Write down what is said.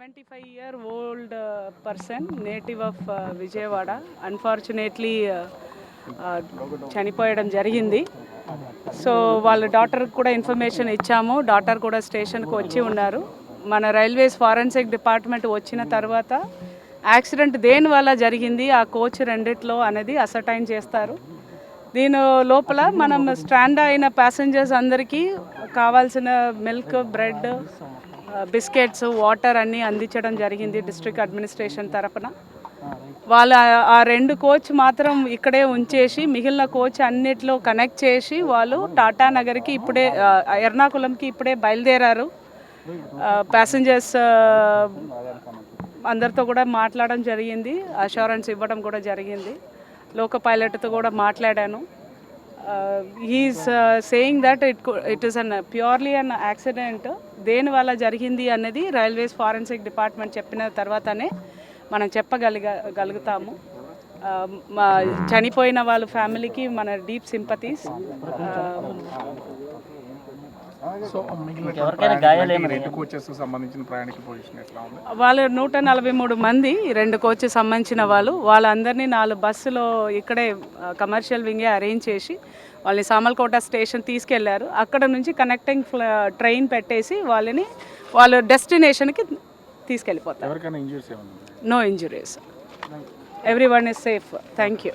75-year-old person, native of Vijayawada, unfortunately చనిపోయడం జరిగింది. So వాళ్ళ డాక్టర్కి కూడా ఇన్ఫర్మేషన్ ఇచ్చాము. డాక్టర్ కూడా స్టేషన్కి వచ్చి ఉన్నారు. మన రైల్వేస్ ఫారెన్సిక్ డిపార్ట్మెంట్ వచ్చిన తర్వాత యాక్సిడెంట్ దేని వల్ల జరిగింది, ఆ కోచ్ రెండిట్లో అనేది అసర్టైన్ చేస్తారు. దీని లోపల మనం స్ట్రాండ్ అయిన ప్యాసింజర్స్ అందరికీ కావాల్సిన మిల్క్, బ్రెడ్, బిస్కెట్స్, వాటర్ అన్నీ అందించడం జరిగింది డిస్ట్రిక్ట్ అడ్మినిస్ట్రేషన్ తరఫున. వాళ్ళ ఆ 2 కోచ్ మాత్రం ఇక్కడే ఉంచేసి మిగిలిన కోచ్ అన్నిట్లో కనెక్ట్ చేసి వాళ్ళు టాటా నగర్కి ఇప్పుడే ఎర్నాకుళంకి ఇప్పుడే బయలుదేరారు. ప్యాసింజర్స్ అందరితో కూడా మాట్లాడడం జరిగింది, అష్యూరెన్స్ ఇవ్వడం కూడా జరిగింది. లోకో పైలట్తో కూడా మాట్లాడాను. He is saying that it is an purely an accident. దేనివల్ల జరిగింది అన్నది రైల్వేస్ ఫారెన్సిక్ డిపార్ట్మెంట్ చెప్పిన తర్వాతనే మనం చెప్పగలుగుతాము. చనిపోయిన వాళ్ళ ఫ్యామిలీకి మన డీప్ సింపతీస్. వాళ్ళు 143 మంది 2 కోచెస్ సంబంధించిన వాళ్ళందరినీ 4 బస్సులో ఇక్కడే కమర్షియల్ వింగే అరేంజ్ చేసి వాళ్ళని సామల్కోట స్టేషన్ తీసుకెళ్లారు. అక్కడ నుంచి కనెక్టింగ్ ట్రైన్ పెట్టేసి వాళ్ళ డెస్టినేషన్కి తీసుకెళ్ళిపోతారు. No injuries, everyone is safe. Thank you.